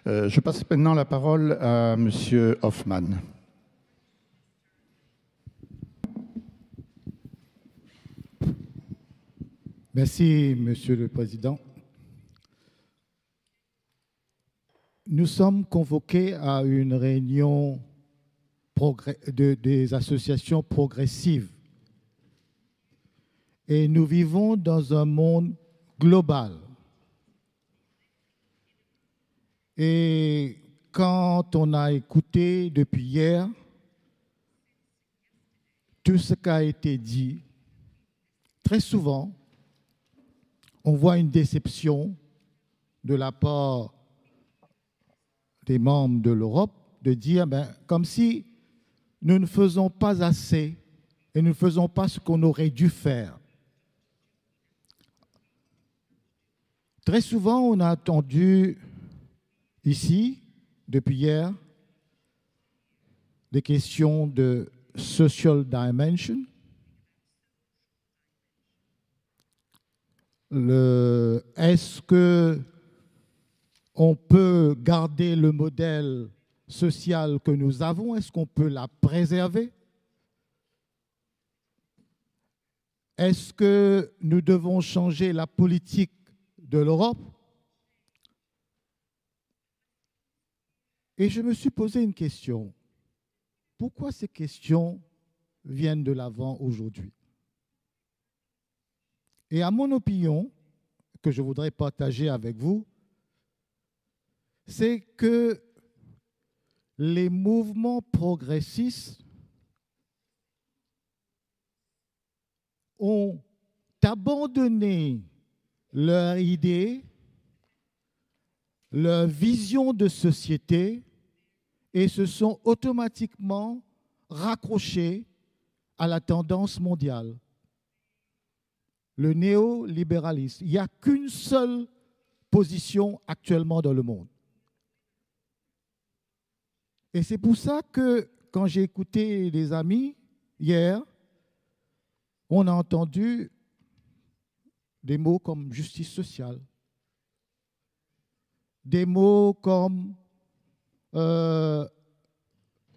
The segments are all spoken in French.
Je passe maintenant la parole à M. Hoffmann. Merci, Monsieur le Président. Nous sommes convoqués à une réunion des associations progressives. Et nous vivons dans un monde global. Et quand on a écouté depuis hier tout ce qui a été dit, très souvent, on voit une déception de la part des membres de l'Europe de dire, comme si nous ne faisons pas assez et nous ne faisons pas ce qu'on aurait dû faire. Très souvent, on a entendu ici, depuis hier, des questions de social dimension. Est-ce qu'on peut garder le modèle social que nous avons? Est-ce qu'on peut la préserver? Est-ce que nous devons changer la politique de l'Europe? Et je me suis posé une question. Pourquoi ces questions viennent de l'avant aujourd'hui? Et à mon opinion, que je voudrais partager avec vous, c'est que les mouvements progressistes ont abandonné leur idée, leur vision de société et se sont automatiquement raccrochés à la tendance mondiale. Le néolibéralisme. Il n'y a qu'une seule position actuellement dans le monde. Et c'est pour ça que quand j'ai écouté les amis hier, on a entendu des mots comme justice sociale, des mots comme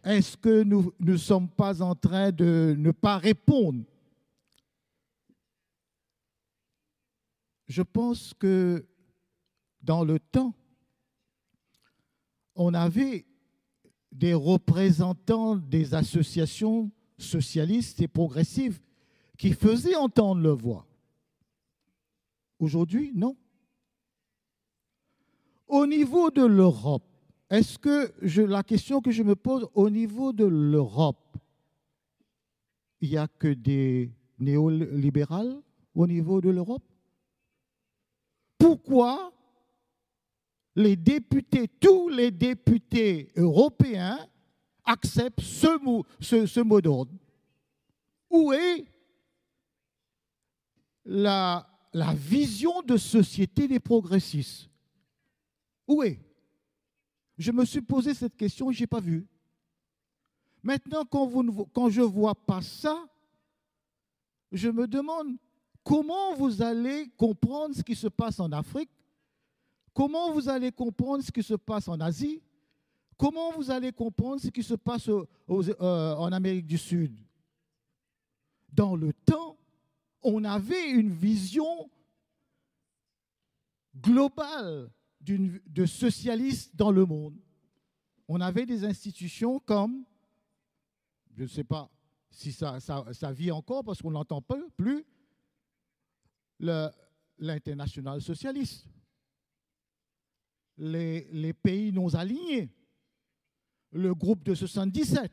est-ce que nous ne sommes pas en train de ne pas répondre? Je pense que dans le temps, on avait des représentants des associations socialistes et progressives qui faisaient entendre leur voix. Aujourd'hui, non. Au niveau de l'Europe, est-ce que la question que je me pose, au niveau de l'Europe, il n'y a que des néolibérales au niveau de l'Europe? Pourquoi les députés, tous les députés européens acceptent ce mot d'ordre? Où est la vision de société des progressistes? Où est? Je me suis posé cette question et je n'ai pas vu. Maintenant, quand je ne vois pas ça, je me demande comment vous allez comprendre ce qui se passe en Afrique, comment vous allez comprendre ce qui se passe en Asie, comment vous allez comprendre ce qui se passe en Amérique du Sud. Dans le temps, on avait une vision globale de socialistes dans le monde. On avait des institutions comme, je ne sais pas si ça vit encore parce qu'on n'entend plus, l'internationale socialiste, les pays non alignés, le groupe de 77.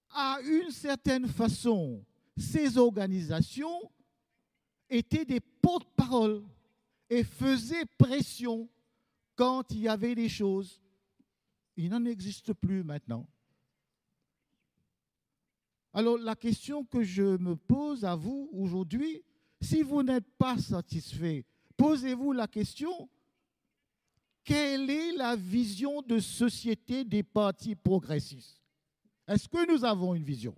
À une certaine façon, ces organisations étaient des porte-parole et faisaient pression quand il y avait des choses. Il n'en existe plus maintenant. Alors la question que je me pose à vous aujourd'hui, si vous n'êtes pas satisfait, posez-vous la question, quelle est la vision de société des partis progressistes? Est-ce que nous avons une vision?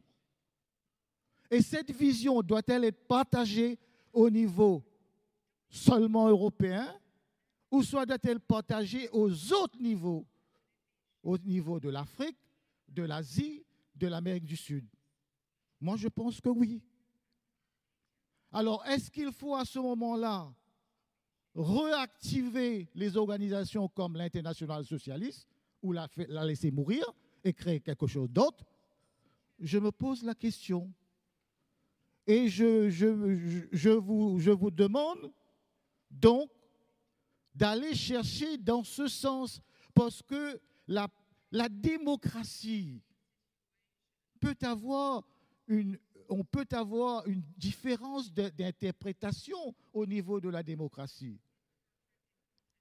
Et cette vision doit-elle être partagée au niveau seulement européen ou soit doit-elle partager aux autres niveaux, au niveau de l'Afrique, de l'Asie, de l'Amérique du Sud? Moi, je pense que oui. Alors, est-ce qu'il faut à ce moment-là réactiver les organisations comme l'Internationale socialiste ou la laisser mourir et créer quelque chose d'autre? Je me pose la question. Et je vous demande donc d'aller chercher dans ce sens, parce que la démocratie peut avoir on peut avoir une différence d'interprétation au niveau de la démocratie.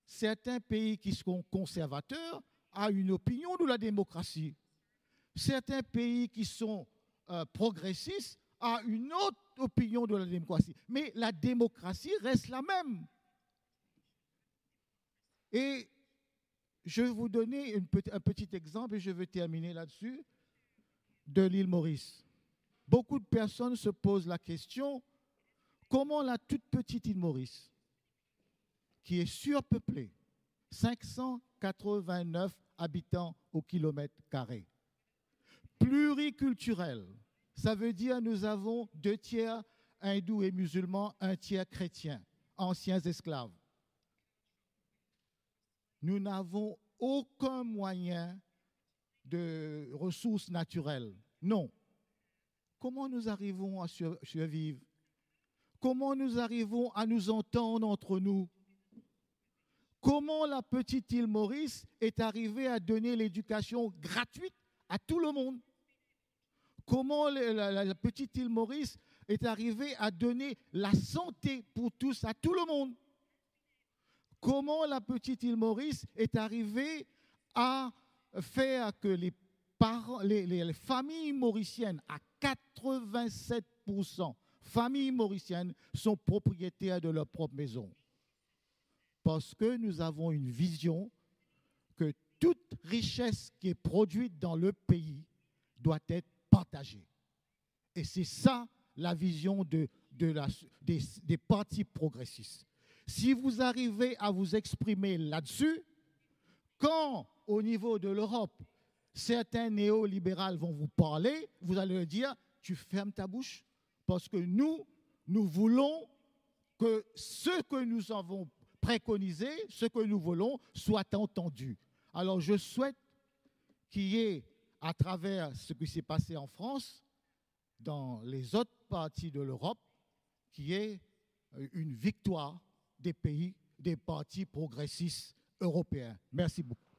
Certains pays qui sont conservateurs ont une opinion de la démocratie. Certains pays qui sont progressistes ont une autre opinion de la démocratie. Mais la démocratie reste la même. Et je vais vous donner un petit exemple, et je vais terminer là-dessus, de l'île Maurice. Beaucoup de personnes se posent la question, comment la toute petite île Maurice, qui est surpeuplée, 589 habitants au kilomètre carré, pluriculturelle, ça veut dire nous avons 2 tiers hindous et musulmans, 1 tiers chrétiens, anciens esclaves. Nous n'avons aucun moyen de ressources naturelles. Non. Comment nous arrivons à survivre? Comment nous arrivons à nous entendre entre nous? Comment la petite île Maurice est arrivée à donner l'éducation gratuite à tout le monde? Comment la petite île Maurice est arrivée à donner la santé pour tous à tout le monde? Comment la petite île Maurice est arrivée à faire que les familles mauriciennes, à 87%, familles mauriciennes sont propriétaires de leur propre maison? Parce que nous avons une vision que toute richesse qui est produite dans le pays doit être partagée. Et c'est ça la vision des partis progressistes. Si vous arrivez à vous exprimer là-dessus, quand au niveau de l'Europe, certains néolibéraux vont vous parler, vous allez leur dire, tu fermes ta bouche, parce que nous voulons que ce que nous avons préconisé, ce que nous voulons, soit entendu. Alors je souhaite qu'il y ait, à travers ce qui s'est passé en France, dans les autres parties de l'Europe, qu'il y ait une victoire des pays, des partis progressistes européens. Merci beaucoup.